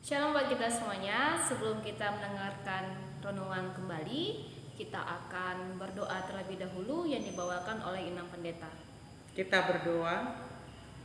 Shalom buat kita semuanya. Sebelum kita mendengarkan renungan kembali, kita akan berdoa terlebih dahulu yang dibawakan oleh Inang Pendeta. Kita berdoa.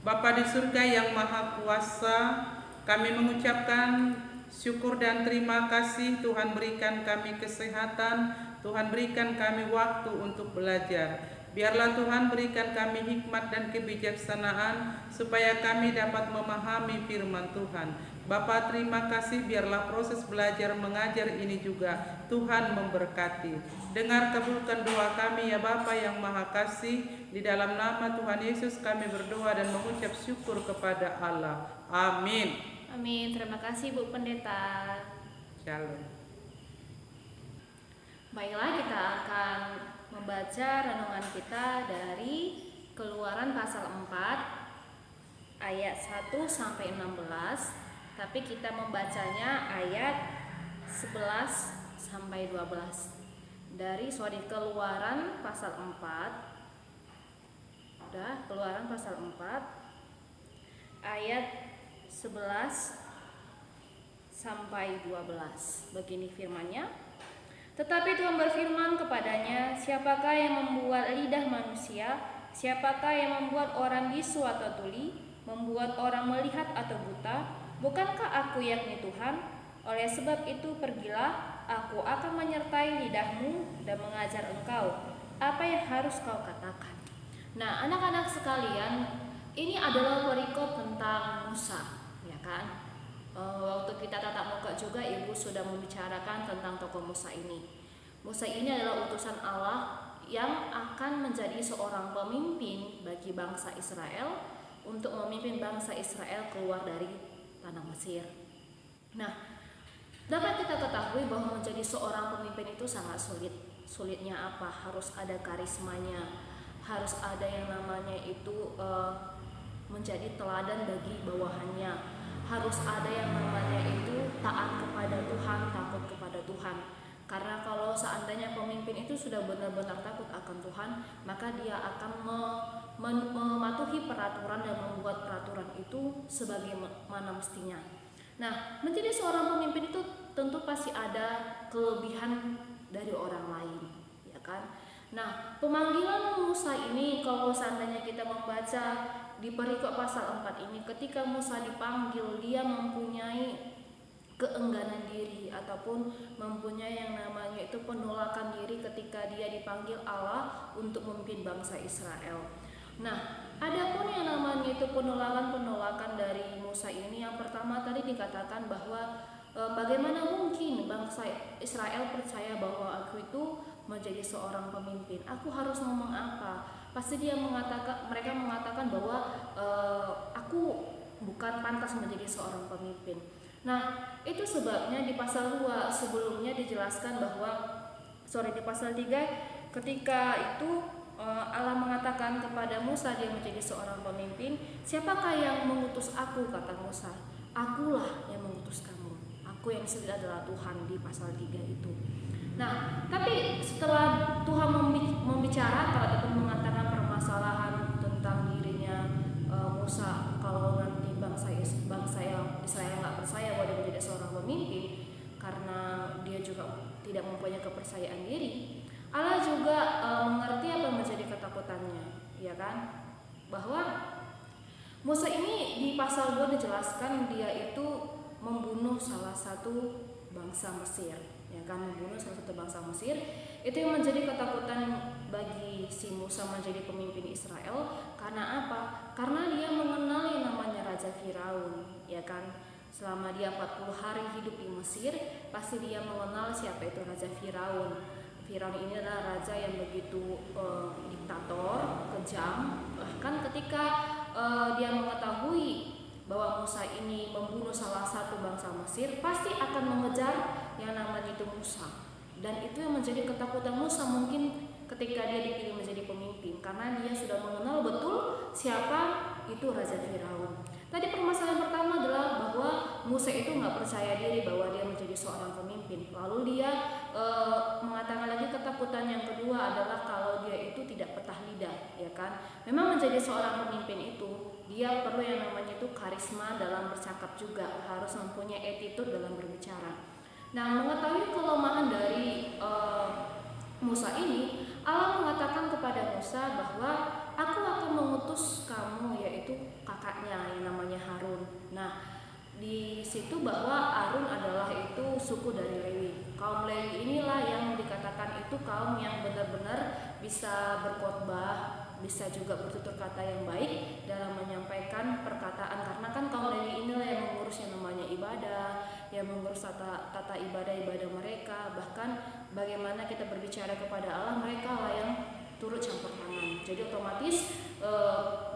Bapa di surga yang maha kuasa, kami mengucapkan syukur dan terima kasih Tuhan berikan kami kesehatan, Tuhan berikan kami waktu untuk belajar. Biarlah Tuhan berikan kami hikmat dan kebijaksanaan supaya kami dapat memahami firman Tuhan. Bapa terima kasih, biarlah proses belajar mengajar ini juga Tuhan memberkati. Dengar kabulkan doa kami ya Bapa yang maha kasih. Di dalam nama Tuhan Yesus kami berdoa dan mengucap syukur kepada Allah. Amin. Amin. Terima kasih Bu Pendeta. Shalom. Baiklah, kita akan membaca renungan kita dari Keluaran pasal 4 ayat 1 sampai 16, tapi kita membacanya ayat 11 sampai 12. Dari Keluaran pasal 4. Keluaran pasal 4 ayat 11 sampai 12. Begini firman-Nya. Tetapi Tuhan berfirman kepadanya, "Siapakah yang membuat lidah manusia? Siapakah yang membuat orang bisu atau tuli? Membuat orang melihat atau buta? Bukankah aku yakni Tuhan? Oleh sebab itu pergilah, aku akan menyertai lidahmu dan mengajar engkau apa yang harus kau katakan." Nah, anak-anak sekalian, ini adalah perikop tentang Musa, ya kan? Waktu kita tatap muka juga Ibu sudah membicarakan tentang tokoh Musa ini. Musa ini adalah utusan Allah yang akan menjadi seorang pemimpin bagi bangsa Israel untuk memimpin bangsa Israel keluar dari tanah Mesir. Nah, dapat kita ketahui bahwa menjadi seorang pemimpin itu sangat sulit. Sulitnya apa? Harus ada karismanya, harus ada yang namanya itu menjadi teladan bagi bawahannya. Harus ada yang namanya itu taat kepada Tuhan, takut kepada Tuhan. Karena kalau seandainya pemimpin itu sudah benar-benar takut akan Tuhan, maka dia akan mematuhi peraturan dan membuat peraturan itu sebagaimana mestinya. Nah, menjadi seorang pemimpin itu tentu pasti ada kelebihan dari orang lain, ya kan? Nah, pemanggilan Musa ini kalau seandainya kita membaca di perikop pasal 4 ini, ketika Musa dipanggil, dia mempunyai keengganan diri ataupun mempunyai yang namanya itu penolakan diri ketika dia dipanggil Allah untuk memimpin bangsa Israel. Nah, adapun yang namanya itu penolakan dari Musa ini, yang pertama tadi dikatakan bahwa bagaimana mungkin bangsa Israel percaya bahwa aku itu menjadi seorang pemimpin? Aku harus ngomong apa? Pasti mereka mengatakan bahwa aku bukan pantas menjadi seorang pemimpin. Nah, itu sebabnya di pasal 2 sebelumnya dijelaskan bahwa di pasal 3 ketika itu Allah mengatakan kepada Musa dia menjadi seorang pemimpin. "Siapakah yang mengutus aku?" kata Musa. "Akulah yang mengutus kamu. Aku yang disebut adalah Tuhan," di pasal 3 itu. Nah, tapi setelah Tuhan membicarakan ataupun mengatakan permasalahan tentang dirinya Musa, kalau nanti bangsa Israel nggak percaya bahwa dia menjadi seorang pemimpin karena dia juga tidak mempunyai kepercayaan diri, Allah juga mengerti apa yang menjadi ketakutannya, ya kan? Bahwa Musa ini di pasal 2 dijelaskan dia itu membunuh salah satu bangsa Mesir, ya kan? Membunuh salah satu bangsa Mesir. Itu yang menjadi ketakutan bagi si Musa menjadi pemimpin Israel. Karena apa? Karena dia mengenal yang namanya Raja Firaun, ya kan? Selama dia 40 hari hidup di Mesir, pasti dia mengenal siapa itu Raja Firaun. Firaun ini adalah raja yang begitu diktator, kejam. Bahkan ketika dia mengetahui bahwa Musa ini membunuh salah satu bangsa Mesir, pasti akan mengejar yang namanya itu Musa. Dan itu yang menjadi ketakutan Musa mungkin ketika dia dipilih menjadi pemimpin, karena dia sudah mengenal betul siapa itu Raja Firaun. Tadi permasalahan pertama adalah bahwa Musa itu nggak percaya diri bahwa dia menjadi seorang pemimpin. Lalu dia mengatakan lagi ketakutan yang kedua adalah kalau dia itu tidak petah lidah, ya kan? Memang menjadi seorang pemimpin itu dia perlu yang namanya itu itu karisma dalam bercakap juga, harus mempunyai attitude dalam berbicara. Nah, mengetahui kelemahan dari Musa ini, Allah mengatakan kepada Musa bahwa aku akan mengutus kamu, yaitu kakaknya yang namanya Harun. Nah, di situ bahwa Harun adalah itu suku dari Lewi. Kaum Lewi inilah yang dikatakan itu kaum yang benar-benar bisa berkhotbah, bisa juga bertutur kata yang baik dalam menyampaikan perkataan, karena kan kaum Lewi inilah yang mengurus yang namanya ibadah, yang mengurus tata ibadah mereka, bahkan bagaimana kita berbicara kepada Allah, mereka lah yang turut campur tangan. Jadi otomatis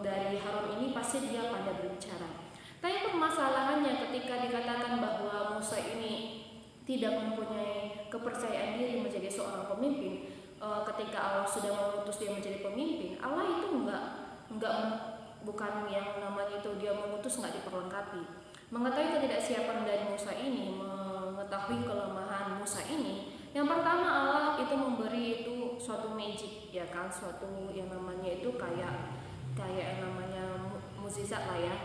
dari Harun ini pasti dia pandai berbicara. Tapi permasalahannya ketika dikatakan bahwa Musa ini tidak mempunyai kepercayaan diri menjadi seorang pemimpin, ketika Allah sudah mengutus dia menjadi pemimpin, Allah itu bukan yang namanya itu dia mengutus nggak diperlengkapi. Mengetahui ketidaksiapan dari Musa ini, mengetahui kelemahan Musa ini, yang pertama Allah itu memberi itu suatu magic, ya kan, suatu yang namanya itu kayak yang namanya mukjizat lah ya.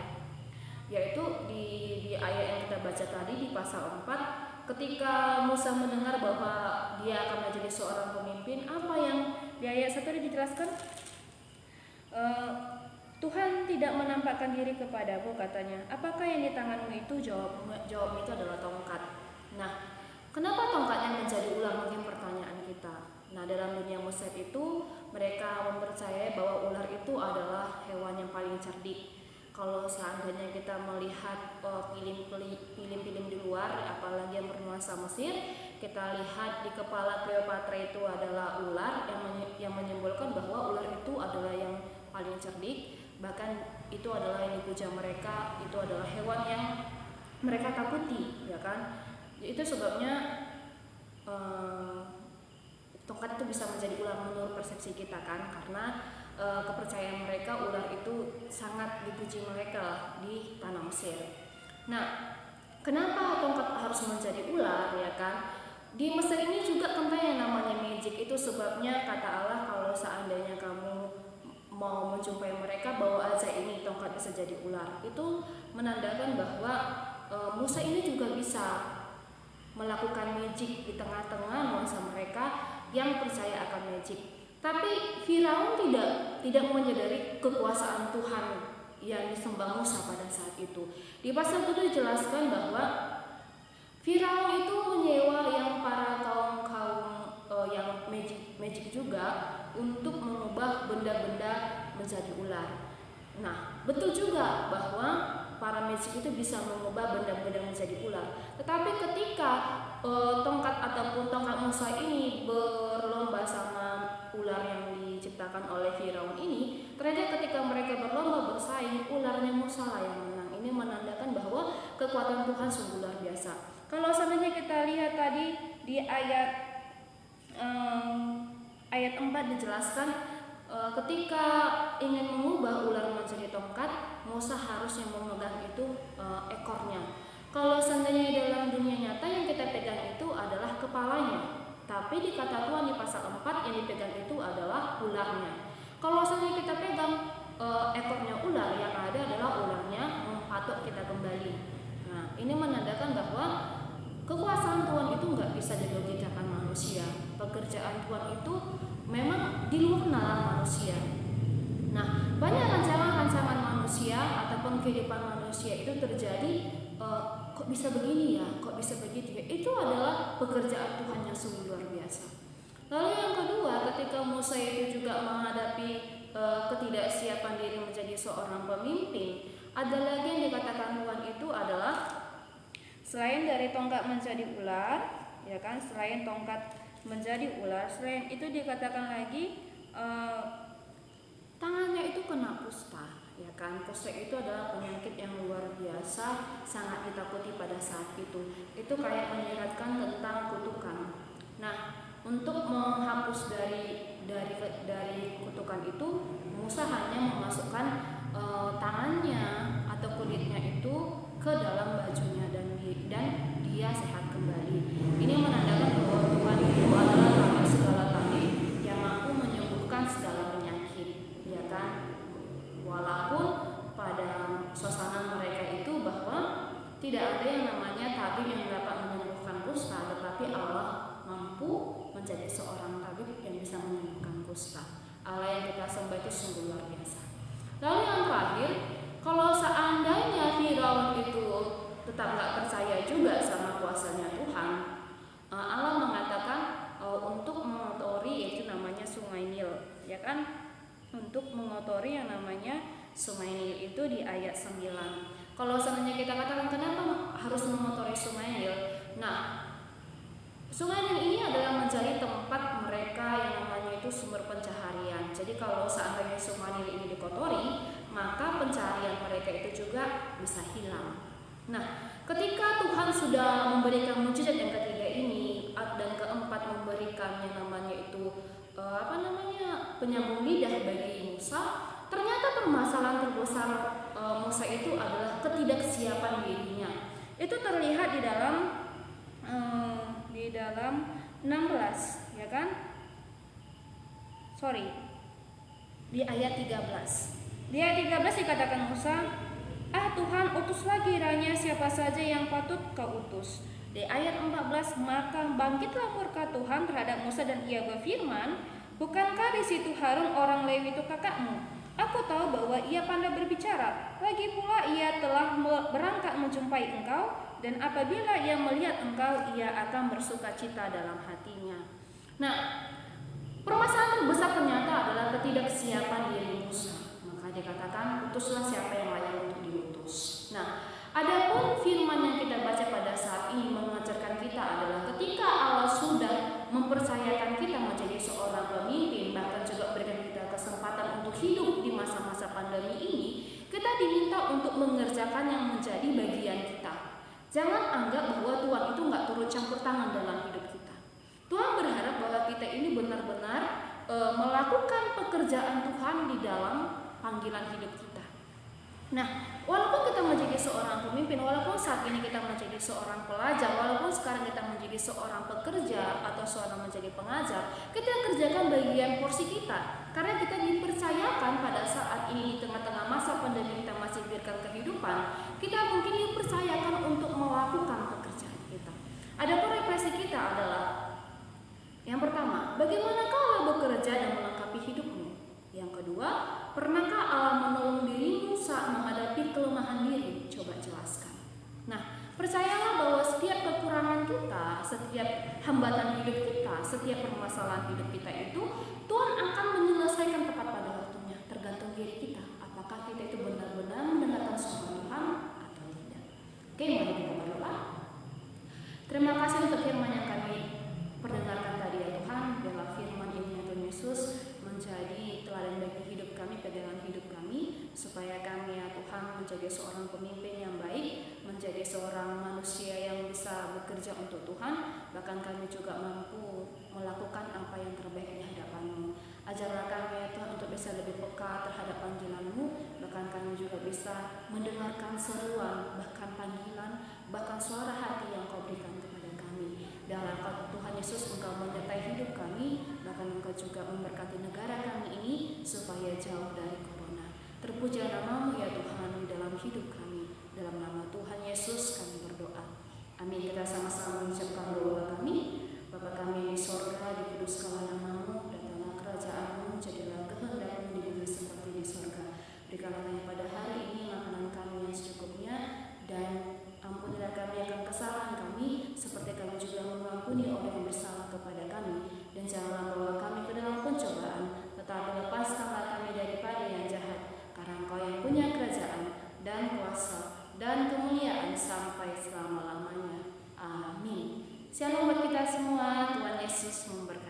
Yaitu di ayat yang kita baca tadi di pasal 4, ketika Musa mendengar bahwa dia akan menjadi seorang pemimpin, apa yang di ayat 1 dijelaskan? Tuhan tidak menampakkan diri kepadamu, katanya. Apakah yang di tanganmu itu? Jawab itu adalah tongkat. Nah, kenapa tongkatnya menjadi ular? Mungkin pertanyaan kita. Nah, dalam dunia Mesir itu mereka mempercayai bahwa ular itu adalah hewan yang paling cerdik. Kalau seandainya kita melihat film-film di luar, apalagi yang bernuansa Mesir, kita lihat di kepala Cleopatra itu adalah ular yang menyimbolkan bahwa ular itu adalah yang paling cerdik. Bahkan itu adalah yang dipuja mereka, itu adalah hewan yang mereka takuti, ya kan? Itu sebabnya tongkat itu bisa menjadi ular menurut persepsi kita kan, karena kepercayaan mereka ular itu sangat dipuji mereka di tanah Mesir. Nah, kenapa tongkat harus menjadi ular, ya kan? Di Mesir ini juga tentang yang namanya magic. Itu sebabnya kata Allah, kalau seandainya kamu mau menjumpai mereka, bawa aja ini tongkat bisa jadi ular. Itu menandakan bahwa Musa ini juga bisa melakukan magic di tengah-tengah nuansa mereka yang percaya akan magic. Tapi Firaun tidak menyadari kekuasaan Tuhan yang disembah Musa pada saat itu. Di pasal 7 dijelaskan bahwa Firaun itu menyewa yang para kaum yang magic juga untuk mengubah benda-benda menjadi ular. Nah, betul juga bahwa para magic itu bisa mengubah benda-benda menjadi ular. Tetapi ketika tongkat ataupun tongkat Musa ini berlomba sama ular yang diciptakan oleh Firaun ini, ternyata ketika mereka berlomba bersaing, ularnya Musa lah yang menang. Ini menandakan bahwa kekuatan Tuhan sungguh luar biasa. Kalau seandainya kita lihat tadi di ayat 4 dijelaskan, ketika ingin mengubah ular menjadi tongkat, Musa harusnya memegang itu ekornya. Kalau seandainya dalam dunia nyata yang kita pegang itu adalah kepalanya, tapi di kata Tuhan di pasal 4 yang dipegang itu adalah ularnya. Kalau seandainya kita pegang ekornya ular, yang ada adalah ularnya mematuk kita kembali. Nah, ini menandakan bahwa kekuasaan Tuhan itu nggak bisa dilogikakan manusia. Pekerjaan Tuhan itu memang di luar nalar manusia. Nah, banyak rancangan-rancangan manusia ataupun kehidupan manusia itu terjadi, kok bisa begini ya, kok bisa begitu ya. Itu adalah pekerjaan Tuhan yang sungguh luar biasa. Lalu yang kedua, ketika Musa itu juga menghadapi ketidaksiapan diri menjadi seorang pemimpin, ada lagi yang dikatakan Tuhan itu adalah selain dari tongkat menjadi ular, ya kan, selain tongkat menjadi ular, selain itu dikatakan lagi tangannya itu kena kusta, ya kan. Kusta itu adalah penyakit yang luar biasa, sangat ditakuti pada saat itu. Itu kayak menyiratkan tentang kutukan. Nah, untuk menghapus dari kutukan itu, Musa hanya memasukkan tangannya atau kulitnya itu ke dalam bajunya dan dia sehat kembali. Ini menandakan bahwa Tuhan itu adalah Tuhan segala takdir yang mampu menyembuhkan segala penyakit, ya kan. Walaupun pada suasana tabib yang dapat menyembuhkan kusta, tetapi Allah mampu menjadi seorang tabib yang bisa menyembuhkan kusta. Allah yang kita sembah itu sungguh luar biasa. Lalu yang terakhir, kalau seandainya Firaun itu tetap nggak percaya juga sama kuasanya Tuhan, Allah mengatakan untuk mengotori, yaitu namanya Sungai Nil, ya kan? Untuk mengotori yang namanya Sungai Nil itu di ayat 9. Kalau seandainya kita katakan kenapa harus mengotori Sungai Nil? Nah, Sungai Nil ini adalah menjadi tempat mereka yang namanya itu sumber pencaharian. Jadi kalau seandainya Sungai Nil ini dikotori, maka pencaharian mereka itu juga bisa hilang. Nah, ketika Tuhan sudah memberikan mujizat yang ketiga ini dan keempat memberikan yang namanya itu penyambung lidah bagi Musa, ternyata permasalahan terbesar Musa itu adalah ketidaksiapan dirinya. Itu terlihat di dalam 16, ya kan? Di ayat 13. Di ayat 13 dikatakan Musa, Tuhan, utuslah kiranya siapa saja yang patut kau utus. Di ayat 14, maka bangkitlah murka Tuhan terhadap Musa dan ia berfirman, bukankah di situ Harun orang Lewi itu kakakmu? Aku tahu bahwa ia pandai berbicara. Lagi pula ia telah berangkat menjumpai engkau, dan apabila ia melihat engkau, ia akan bersukacita dalam hatinya. Nah, permasalahan terbesar ternyata adalah ketidaksiapan diri Musa. Maka dikatakan, utuslah siapa yang layak untuk diutus. Nah, adapun firman yang kita baca pada saat ini mengajarkan kita adalah ketika Allah sudah mempercayakan kita menjadi seorang pemimpin, bahkan juga berikan kita kesempatan untuk hidup di masa-masa pandemi ini, kita diminta untuk mengerjakan yang menjadi bagian kita. Jangan anggap bahwa Tuhan itu nggak turut campur tangan dalam hidup kita. Tuhan berharap bahwa kita ini benar-benar melakukan pekerjaan Tuhan di dalam panggilan hidup kita. Nah, walaupun kita menjadi seorang pemimpin, walaupun saat ini kita menjadi seorang pelajar, walaupun sekarang kita menjadi seorang pekerja atau seorang menjadi pengajar, kita kerjakan bagian porsi kita. Karena kita dipercayakan pada saat ini di tengah-tengah masa pandemi kita masih diberikan kehidupan, kita mungkin dipercayakan untuk melakukan pekerjaan kita. Adapun refleksi kita adalah yang pertama, bagaimana Allah bekerja dan melengkapi hidupmu? Yang kedua, pernahkah Allah menolong dirimu saat menghadapi kelemahan diri? Coba jelaskan. Nah, percayalah bahwa setiap kekurangan kita, setiap hambatan hidup kita, setiap permasalahan hidup kita itu Tuhan akan menyelesaikan tepat pada waktunya. Tergantung diri kita, apakah kita itu benar-benar mendengarkan suara Tuhan atau tidak. Oke, mari kita berdoa. Terima kasih untuk firman yang kami perdengarkan tadi ya Tuhan. Biarlah firman ini Tuhan Yesus menjadi teladan bagi hidup kami, pegangan hidup kami, supaya kami ya Tuhan menjadi seorang pemimpin yang baik, menjadi seorang manusia yang bisa bekerja untuk Tuhan, bahkan kami juga mampu melakukan apa yang terbaik di hadapan-Mu. Ajarlah kami ya Tuhan untuk bisa lebih peka terhadap panggilan-Mu, bahkan kami juga bisa mendengarkan seruan, bahkan panggilan, bahkan suara hati yang Kau berikan kepada kami. Dalam Tuhan Yesus, Engkau menyertai hidup kami, bahkan Engkau juga memberkati negara kami ini supaya jauh dari corona. Terpuji nama-Mu ya Tuhan di dalam hidup kami. Dalam nama Tuhan Yesus kami berdoa. Amin. Kita sama-sama mengucapkan doa kami. Bapa kami di sorga, dikuduskanlah nama-Mu, datanglah kerajaan-Mu, jadilah kehendak-Mu di bumi seperti di sorga. Berikanlah kami pada hari ini makanan kami yang secukupnya, dan ampunilah kami akan kesalahan kami, seperti kami juga mengampuni orang yang bersalah kepada kami. Dan janganlah bawa kami ke dalam pencobaan, tetapi lepaskanlah kami daripada yang jahat. Karena Engkau yang punya kerajaan dan kuasa dan kemuliaan sampai selama-lamanya. Amin. Shalom buat kita semua. Tuhan Yesus memberkati.